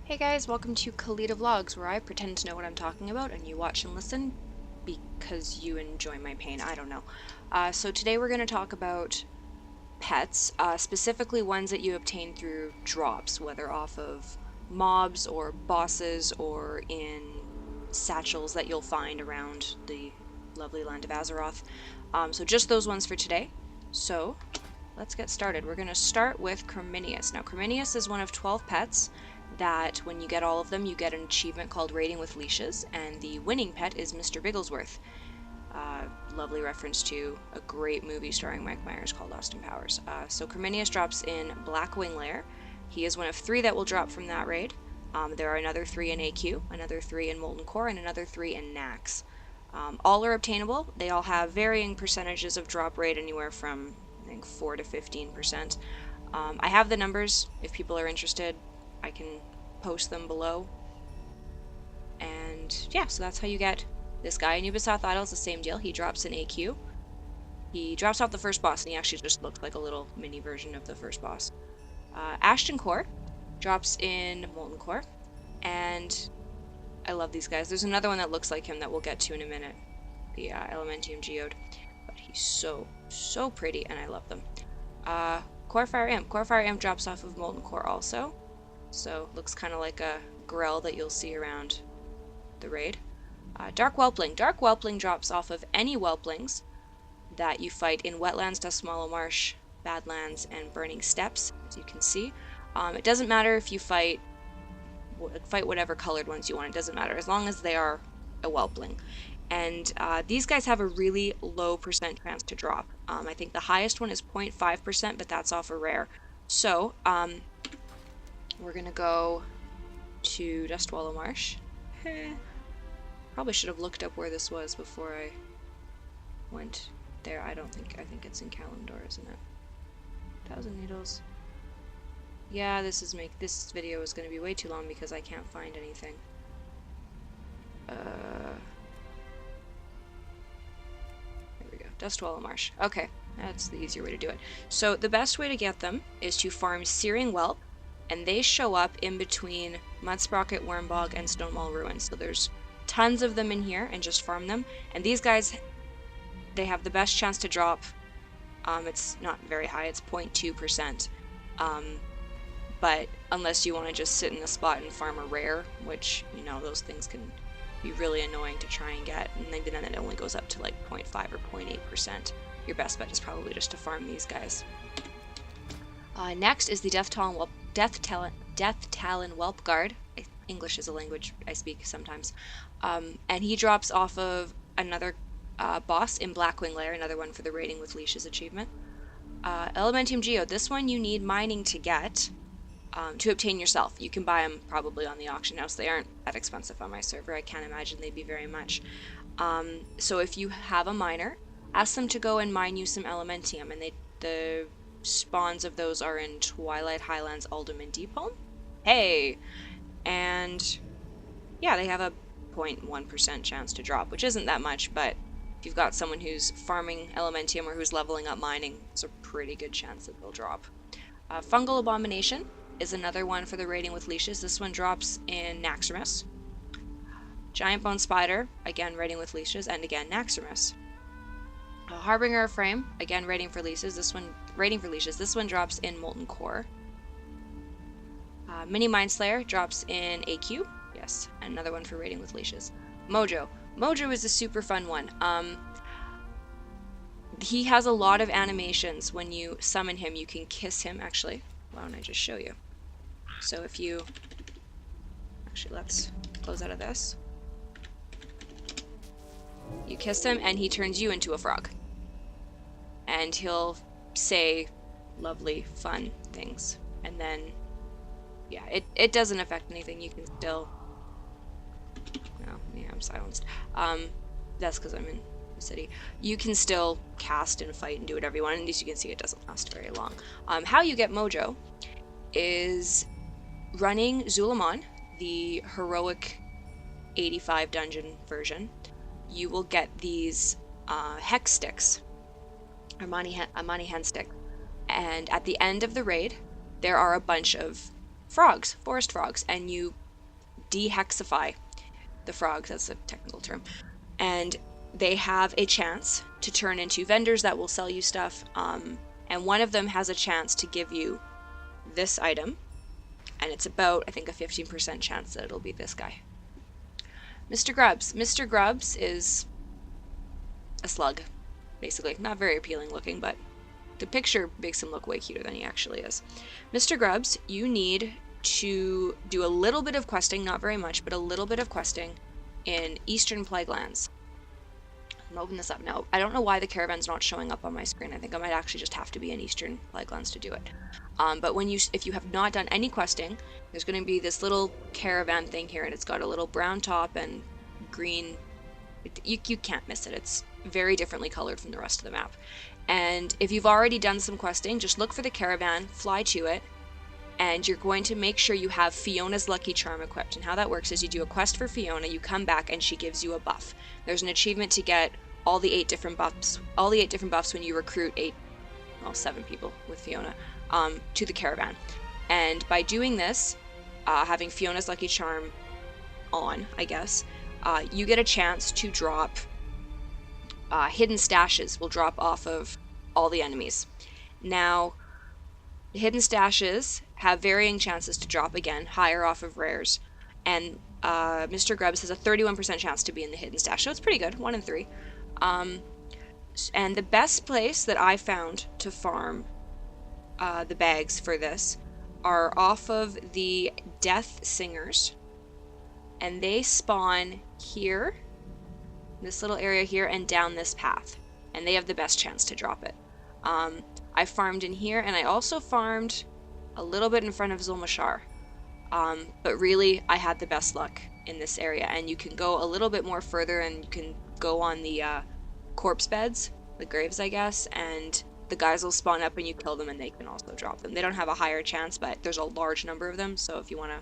Hey guys, welcome to Khalida Vlogs, where I pretend to know what I'm talking about and you watch and listen because you enjoy my pain. I don't know. So today we're going to talk about pets, specifically ones that you obtain through drops, whether off of mobs or bosses or in satchels that you'll find around the lovely land of Azeroth. So just those ones for today. So let's get started. We're going to start with Cominius. Now Cominius is one of 12 pets that when you get all of them, you get an achievement called Raiding with Leashes, and the winning pet is Mr. Bigglesworth. Lovely reference to a great movie starring Mike Myers called Austin Powers. So Cominius drops in Blackwing Lair. He is one of 3 that will drop from that raid. There are another 3 in AQ, another 3 in Molten Core, and another 3 in Nax. All are obtainable. They all have varying percentages of drop rate, anywhere from, I think, 4 to 15%. I have the numbers if people are interested. I can post them below. And yeah, so that's how you get this guy. In Ubisoft Idol, it's the same deal. He drops in AQ. He drops off the first boss, and he actually just looks like a little mini version of the first boss. Ashton Core drops in Molten Core, and I love these guys. There's another one that looks like him that we'll get to in a minute, the Elementium Geo, but he's so pretty, and I love them. Corefire Amp. Corefire Amp drops off of Molten Core also. So looks kind of like a grell that you'll see around the raid. Dark Whelpling. Dark Whelpling drops off of any Whelplings that you fight in Wetlands, Duskmallow Marsh, Badlands, and Burning Steppes, as you can see. It doesn't matter if you fight whatever colored ones you want. It doesn't matter as long as they are a Whelpling. And these guys have a really low percent chance to drop. I think the highest one is 0.5%, but that's off a rare. So we're gonna go to Dustwallow Marsh. Probably should have looked up where this was before I went there. I think it's in Kalimdor, isn't it? 1,000 Needles. Yeah, this video is gonna be way too long because I can't find anything. There we go. Dustwallow Marsh. Okay, that's the easier way to do it. So the best way to get them is to farm Searing Whelp, and they show up in between Mudsprocket, Wormbog, and Stonewall Ruins. So there's tons of them in here, and just farm them. And these guys, they have the best chance to drop. It's not very high, it's 0.2%. But unless you want to just sit in a spot and farm a rare, which, you know, those things can be really annoying to try and get, and then it only goes up to like 0.5 or 0.8%. Your best bet is probably just to farm these guys. Next is the Death Talon Whelp Guard. English is a language I speak sometimes. And he drops off of another boss in Blackwing Lair, another one for the Raiding with Leashes achievement. Elementium Geo. This one you need mining to get, to obtain yourself. You can buy them probably on the auction house. They aren't that expensive on my server. I can't imagine they'd be very much. So if you have a miner, ask them to go and mine you some Elementium, and the spawns of those are in Twilight Highlands, Uldum, and Deepholm. Hey! And yeah, they have a 0.1% chance to drop, which isn't that much, but if you've got someone who's farming Elementium or who's leveling up mining, it's a pretty good chance that they'll drop. Fungal Abomination is another one for the Raiding with Leashes. This one drops in Naxxramas. Giant Bone Spider, again Raiding with Leashes, and again Naxxramas. Harbinger of Frame, again Raiding for Leashes. This one drops in Molten Core. Mini Mindslayer drops in AQ. Yes, and another one for Raiding with Leashes. Mojo. Mojo is a super fun one. He has a lot of animations. When you summon him, you can kiss him. Actually, why don't I just show you? So if you... Actually, let's close out of this. You kiss him, and he turns you into a frog. And he'll say lovely, fun things. And then, yeah, it doesn't affect anything. You can still... No, yeah, I'm silenced. That's because I'm in the city. You can still cast and fight and do whatever you want, and as you can see, it doesn't last very long. How you get Mojo is running Zulamon, the heroic 85 dungeon version. You will get these hex sticks, Amani hand stick, and at the end of the raid, there are a bunch of frogs, forest frogs, and you dehexify the frogs, that's a technical term, and they have a chance to turn into vendors that will sell you stuff, and one of them has a chance to give you this item, and it's about, I think, a 15% chance that it'll be this guy. Mr. Grubs. Mr. Grubs is a slug, basically. Not very appealing looking, but the picture makes him look way cuter than he actually is. Mr. Grubs, you need to do a little bit of questing, not very much, but a little bit of questing in Eastern Plaguelands. I'm gonna open this up now. I don't know why the caravan's not showing up on my screen. I think I might actually just have to be in Eastern Plaguelands to do it. But if you have not done any questing, there's going to be this little caravan thing here, and it's got a little brown top and green. You can't miss it. It's very differently colored from the rest of the map. And if you've already done some questing, just look for the caravan, fly to it, and you're going to make sure you have Fiona's Lucky Charm equipped. And how that works is you do a quest for Fiona, you come back, and she gives you a buff. There's an achievement to get all the 8 different buffs when you recruit 7 people with Fiona to the caravan. And by doing this, having Fiona's Lucky Charm on, I guess, you get a chance to drop hidden stashes will drop off of all the enemies. Now, hidden stashes have varying chances to drop again, higher off of rares, and Mr. Grubs has a 31% chance to be in the hidden stash, so it's pretty good, 1 in 3. And the best place that I found to farm the bags for this are off of the Death Singers, and they spawn here, this little area here, and down this path, and they have the best chance to drop it. I farmed in here, and I also farmed a little bit in front of Zulmashar, but really I had the best luck in this area. And you can go a little bit more further, and you can go on the corpse beds, the graves I guess, and the guys will spawn up and you kill them and they can also drop them. They don't have a higher chance, but there's a large number of them, so if you want to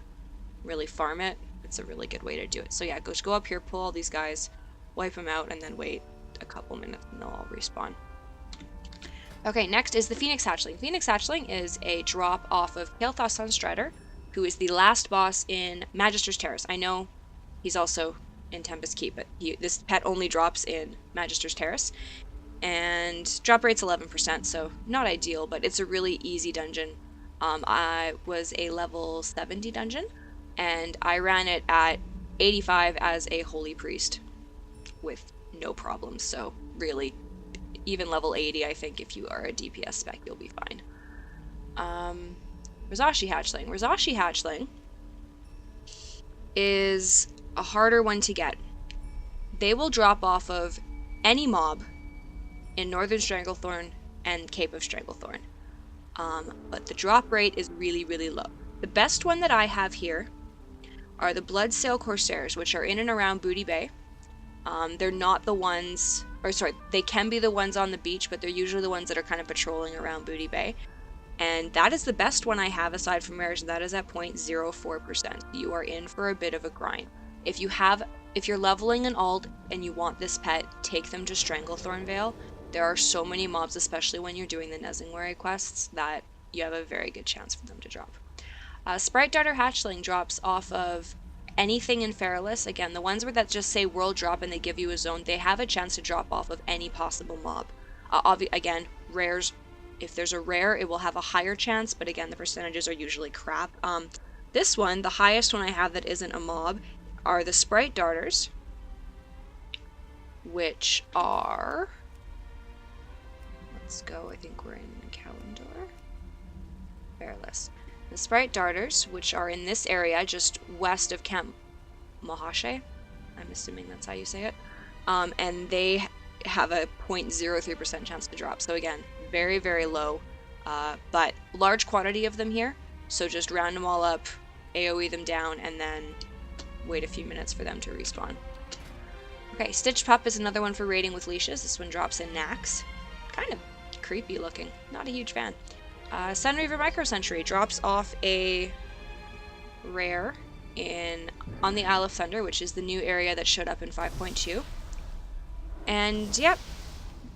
really farm it, it's a really good way to do it. So yeah, just go up here, pull all these guys, wipe them out, and then wait a couple minutes and they'll all respawn. Okay, next is the Phoenix Hatchling. Phoenix Hatchling is a drop off of Kael'thas Sunstrider, who is the last boss in Magister's Terrace. I know he's also in Tempest Keep, but this pet only drops in Magister's Terrace. And drop rate's 11%, so not ideal, but it's a really easy dungeon. I was a level 70 dungeon, and I ran it at 85 as a Holy Priest with no problems, so really, even level 80, I think if you are a DPS spec, you'll be fine. Rizashi Hatchling. Rizashi Hatchling is a harder one to get. They will drop off of any mob in Northern Stranglethorn and Cape of Stranglethorn. But the drop rate is really, really low. The best one that I have here are the Bloodsail Corsairs, which are in and around Booty Bay. They're not the ones, they can be the ones on the beach, but they're usually the ones that are kind of patrolling around Booty Bay. And that is the best one I have aside from rares, and that is at 0.04%. You are in for a bit of a grind. If you're leveling an alt and you want this pet, take them to Stranglethorn Vale. There are so many mobs, especially when you're doing the Nezingwari quests, that you have a very good chance for them to drop. Sprite Daughter Hatchling drops off of anything in Feralus. Again, the ones that just say world drop and they give you a zone, they have a chance to drop off of any possible mob. Again, rares, if there's a rare, it will have a higher chance, but again, the percentages are usually crap. This one, the highest one I have that isn't a mob, are the Sprite Daughters, which are... Let's go, I think we're in Calendar. Feralus. The Sprite Daughters, which are in this area just west of Camp Mahashe, I'm assuming that's how you say it, and they have a 0.03% chance to drop. So again, very, very low, but large quantity of them here, so just round them all up, AoE them down, and then wait a few minutes for them to respawn. Okay, Stitch Pup is another one for raiding with leashes. This one drops in Nax. Kind of creepy looking. Not a huge fan. Sunreaver Micro Sentry drops off a rare on the Isle of Thunder, which is the new area that showed up in 5.2. And yep,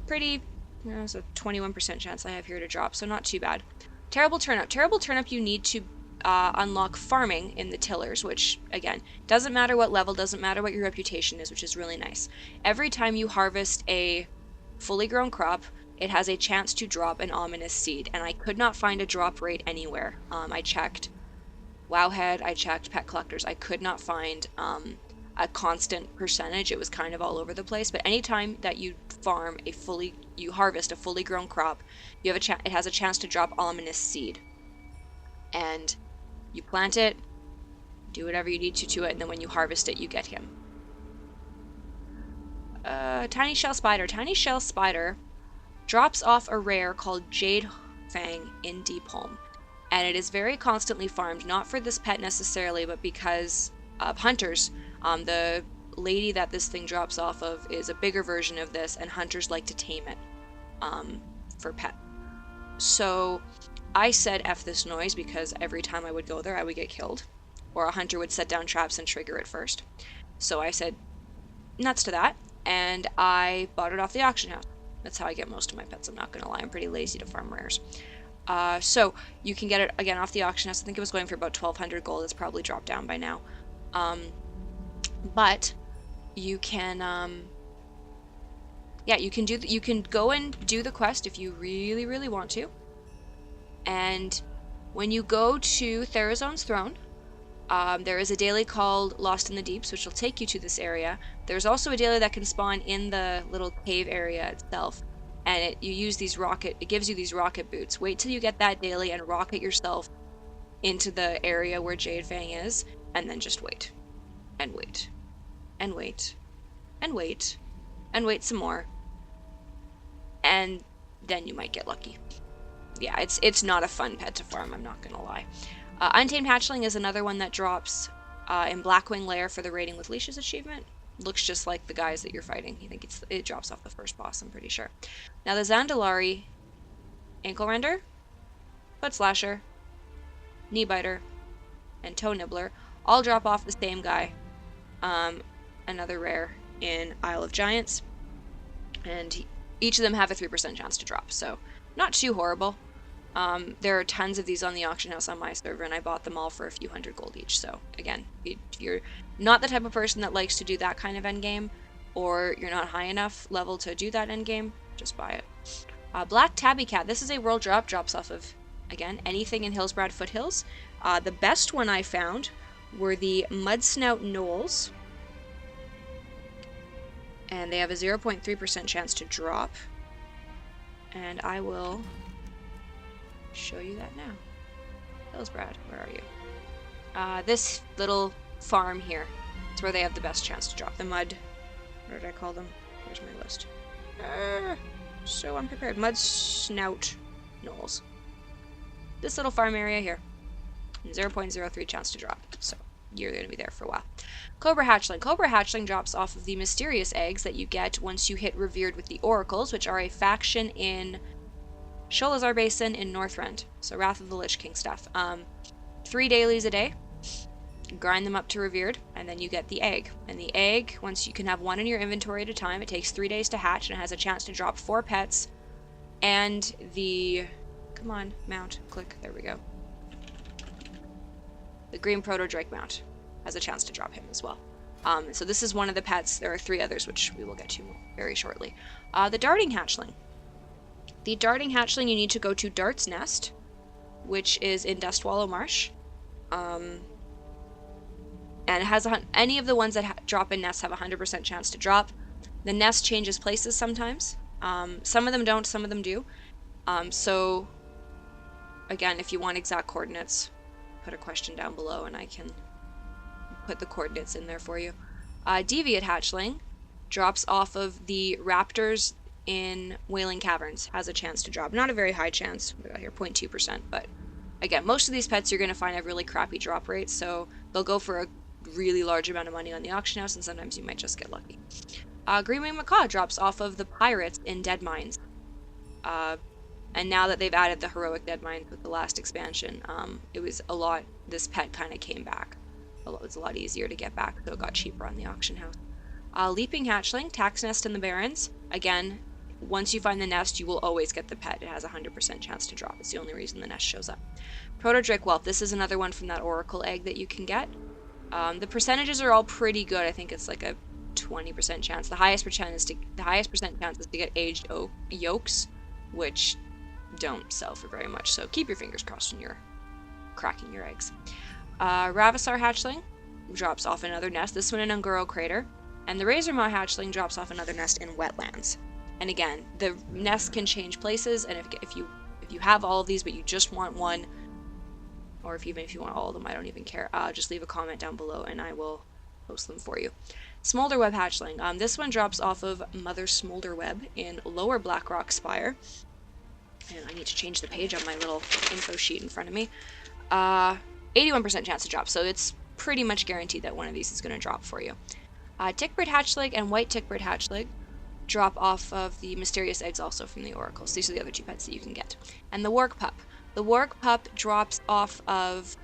pretty, there's a 21% chance I have here to drop, so not too bad. Terrible Turnip. Terrible Turnip you need to unlock farming in the tillers, which, again, doesn't matter what level, doesn't matter what your reputation is, which is really nice. Every time you harvest a fully grown crop, it has a chance to drop an ominous seed, and I could not find a drop rate anywhere. I checked Wowhead, I checked Pet Collectors, I could not find a constant percentage. It was kind of all over the place, but anytime that you harvest a fully grown crop, you have it has a chance to drop ominous seed. And you plant it, do whatever you need to it, and then when you harvest it, you get him. Tiny Shell Spider. Tiny Shell Spider drops off a rare called Jade Fang in Deep Home. And it is very constantly farmed, not for this pet necessarily, but because of hunters. The lady that this thing drops off of is a bigger version of this, and hunters like to tame it for pet. So I said F this noise because every time I would go there I would get killed, or a hunter would set down traps and trigger it first. So I said nuts to that, and I bought it off the auction house. That's how I get most of my pets, I'm not gonna lie. I'm pretty lazy to farm rares. So you can get it again off the auction house. I think it was going for about 1,200 gold. It's probably dropped down by now. But you can you can go and do the quest if you really want to. And when you go to Therazone's throne, there is a daily called Lost in the Deeps, which will take you to this area. There's also a daily that can spawn in the little cave area itself, and it gives you these rocket boots. Wait till you get that daily and rocket yourself into the area where Jade Fang is, and then just wait. And wait. And wait. And wait. And wait some more. And then you might get lucky. Yeah, it's not a fun pet to farm, I'm not gonna lie. Untamed Hatchling is another one that drops in Blackwing Lair for the Raiding with Leashes achievement. Looks just like the guys that you're fighting. I think it drops off the first boss, I'm pretty sure. Now the Zandalari, Ankle Render, Foot Slasher, Knee Biter, and Toe Nibbler all drop off the same guy. Another rare in Isle of Giants, and each of them have a 3% chance to drop, so not too horrible. There are tons of these on the auction house on my server, and I bought them all for a few hundred gold each. So again, if you're not the type of person that likes to do that kind of endgame, or you're not high enough level to do that endgame, just buy it. Black Tabby Cat. This is a world drop. Drops off of, again, anything in Hillsbrad Foothills. The best one I found were the Mudsnout Knolls, and they have a 0.3% chance to drop. And I will show you that now. Hillsbrad, where are you? This little farm here. It's where they have the best chance to drop. The mud... What did I call them? Where's my list? So unprepared. Mudsnout Knolls. This little farm area here. 0.03 chance to drop. So you're going to be there for a while. Cobra Hatchling. Cobra Hatchling drops off of the mysterious eggs that you get once you hit Revered with the Oracles, which are a faction in Sholazar Basin in Northrend. So Wrath of the Lich King stuff. 3 dailies a day. Grind them up to Revered, and then you get the egg. And the egg, once you can have one in your inventory at a time, it takes 3 days to hatch, and it has a chance to drop 4 pets. And the... Come on, mount. Click. There we go. The green Proto-Drake mount has a chance to drop him as well. So this is one of the pets. There are 3 others, which we will get to very shortly. The Darting Hatchling. The Darting Hatchling, you need to go to Dart's Nest, which is in Dustwallow Marsh. And it has any of the ones that drop in nests have a 100% chance to drop. The nest changes places sometimes. Some of them don't, some of them do. So, again, if you want exact coordinates, put a question down below and I can put the coordinates in there for you. Deviate Hatchling drops off of the Raptors in Wailing Caverns. Has a chance to drop. Not a very high chance. We got here 0.2%, but again, most of these pets you're going to find have really crappy drop rates, so they'll go for a really large amount of money on the auction house, and sometimes you might just get lucky. Greenwing Macaw drops off of the Pirates in Dead Mines. And now that they've added the Heroic Dead Mines with the last expansion, this pet kind of came back. It was a lot easier to get back, so it got cheaper on the auction house. Leaping Hatchling, Tax Nest in the Barrens. Again, once you find the nest, you will always get the pet. It has a 100% chance to drop. It's the only reason the nest shows up. Proto-Drake Whelp. This is another one from that Oracle egg that you can get. The percentages are all pretty good. I think it's like a 20% chance. The highest percent chance is to get aged yolks, which don't sell for very much. So keep your fingers crossed when you're cracking your eggs. Ravisar Hatchling drops off another nest. This one in Ungoro Crater, and the Razormaw Hatchling drops off another nest in Wetlands. And again, the nest can change places, and if you have all of these but you just want one, or if you want all of them, I don't even care. Just leave a comment down below and I will post them for you. Smolderweb Hatchling. This one drops off of Mother Smolderweb in Lower Blackrock Spire. And I need to change the page on my little info sheet in front of me. 81% chance to drop, so it's pretty much guaranteed that one of these is going to drop for you. Tickbird Hatchling and White Tickbird Hatchling drop off of the Mysterious Eggs also from the Oracles. These are the other two pets that you can get. And the Warg Pup. The Warg Pup drops off of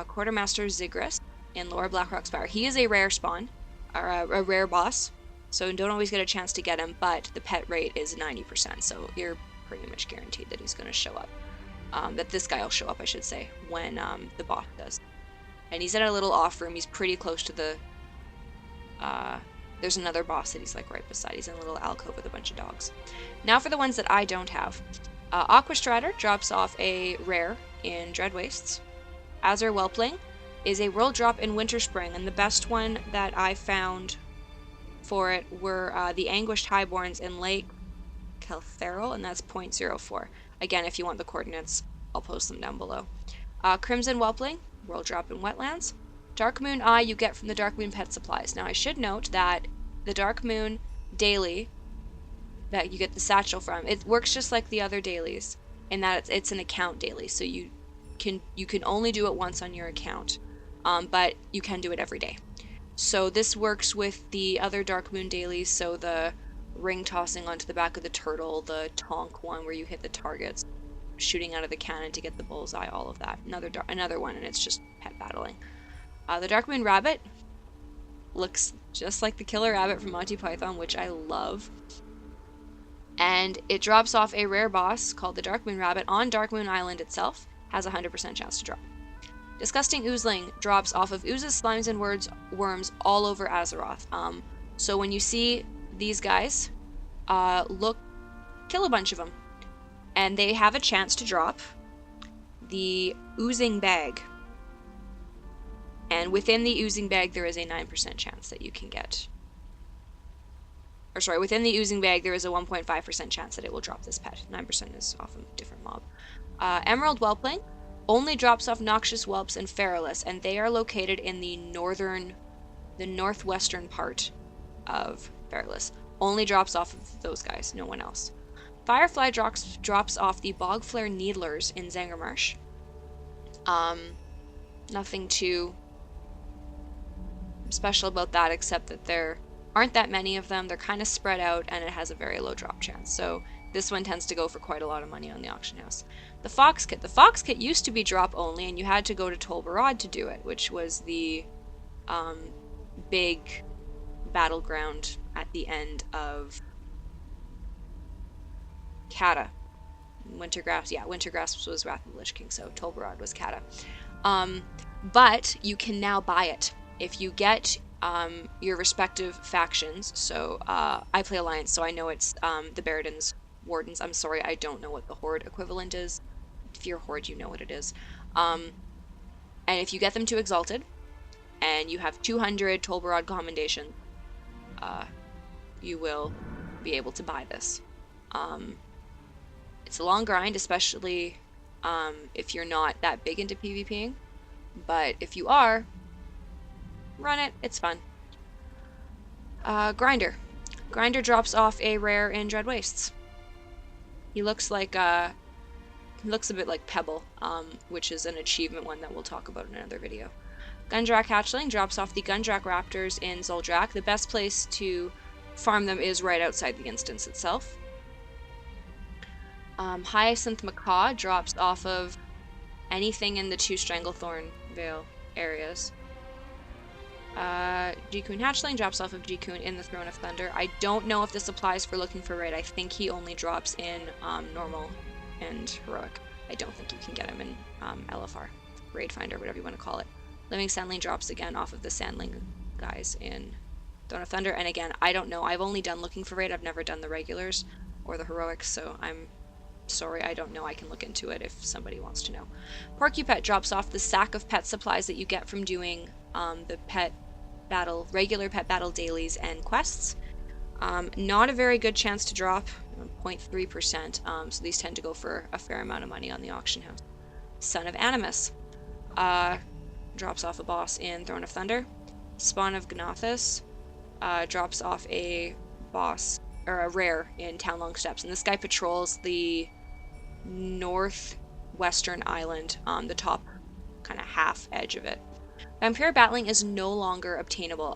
Quartermaster Zigris in Lower Blackrock Spire. He is a rare spawn, or a rare boss, so don't always get a chance to get him, but the pet rate is 90%, so you're pretty much guaranteed that he's going to show up. That this guy will show up, I should say, when the boss does. And he's in a little off room. He's pretty close to the... there's another boss that he's like right beside. He's in a little alcove with a bunch of dogs. Now for the ones that I don't have. Aquastrider drops off a rare in Dread Wastes. Azure Whelpling is a world drop in Winter Spring, and the best one that I found for it were the Anguished Highborns in Lake Keltheral, and that's 0.04. Again, if you want the coordinates, I'll post them down below. Crimson Whelpling, world drop in Wetlands. Dark Moon Eye you get from the Dark Moon Pet Supplies. Now I should note that the Dark Moon daily that you get the satchel from, it works just like the other dailies in that it's an account daily, so you can only do it once on your account, but you can do it every day. So this works with the other Dark Moon dailies, so the ring tossing onto the back of the turtle, the tonk one where you hit the targets, shooting out of the cannon to get the bullseye, all of that. Another one, and it's just pet battling. The Dark Moon Rabbit looks just like the Killer Rabbit from Monty Python, which I love. And it drops off a rare boss called the Dark Moon Rabbit on Dark Moon Island itself. Has a 100% chance to drop. Disgusting Oozling drops off of oozes, slimes, and worms all over Azeroth. So when you see these guys, kill a bunch of them. And they have a chance to drop the Oozing Bag. And within the Oozing Bag, there is a 9% chance that you can get... Or sorry, within the Oozing Bag, there is a 1.5% chance that it will drop this pet. 9% is off a different mob. Emerald Whelpling only drops off Noxious Whelps and Feralus, and they are located in the northwestern part of Feralus. Only drops off of those guys, no one else. Firefly drops off the Bogflare Needlers in Zangarmarsh. Nothing too special about that, except that there aren't that many of them. They're kind of spread out, and it has a very low drop chance. So this one tends to go for quite a lot of money on the auction house. The Fox Kit. The Fox Kit used to be drop only, and you had to go to Tolbarad to do it, which was the big battleground at the end of Kata. Wintergrasp was Wrath of the Lich King, so Tolbarad was Kata. But you can now buy it. If you get your respective factions, so I play Alliance, so I know it's the Baradins, Wardens. I'm sorry, I don't know what the Horde equivalent is. If you're Horde, you know what it is. And if you get them to Exalted, and you have 200 Tolbarad Commendation, you will be able to buy this. It's a long grind, especially if you're not that big into PvPing, but if you are, run it, it's fun. Grinder. Grinder drops off a rare in Dread Wastes. He looks like, he looks a bit like Pebble, which is an achievement one that we'll talk about in another video. Gundrak Hatchling drops off the Gundrak Raptors in Zuldrak. The best place to farm them is right outside the instance itself. Hyacinth Macaw drops off of anything in the 2 Stranglethorn Vale areas. G-Kun Hatchling drops off of G-Kun in the Throne of Thunder. I don't know if this applies for looking for raid. I think he only drops in normal and heroic. I don't think you can get him in LFR, raid finder, whatever you want to call it. Living Sandling drops again off of the Sandling guys in Throne of Thunder. And again, I don't know. I've only done looking for raid. I've never done the regulars or the heroics, so I'm sorry, I don't know. I can look into it if somebody wants to know. Porcupet drops off the sack of pet supplies that you get from doing the regular pet battle dailies and quests. Not a very good chance to drop, 0.3%, so these tend to go for a fair amount of money on the auction house. Son of Animus drops off a boss in Throne of Thunder. Spawn of Gnothus drops off a boss, or a rare in Townlong Steps, and this guy patrols the northwestern island, the top kind of half edge of it. Vampire Battling is no longer obtainable.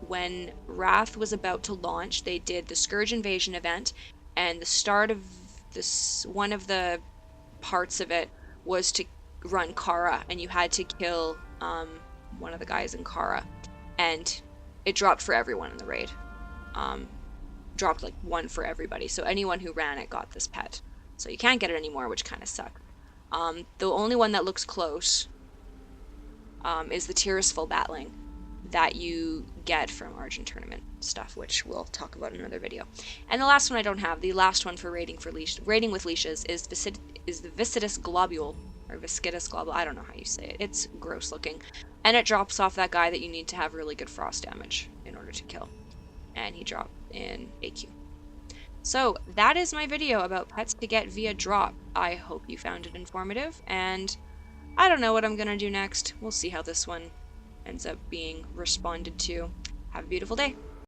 When Wrath was about to launch, they did the Scourge Invasion event, and the start of this, one of the parts of it was to run Kara, and you had to kill one of the guys in Kara, and it dropped for everyone in the raid. Dropped like one for everybody, so anyone who ran it got this pet. So you can't get it anymore, which kind of sucks. The only one that looks close is the Tirisful Battling that you get from Argent Tournament stuff, which we'll talk about in another video. And the last one I don't have, the last one for raiding with leashes is the Viscidus Globule, or Viscidus Globule, I don't know how you say it. It's gross looking. And it drops off that guy that you need to have really good frost damage in order to kill. And he dropped in AQ. So that is my video about pets to get via drop. I hope you found it informative, and I don't know what I'm gonna do next. We'll see how this one ends up being responded to. Have a beautiful day.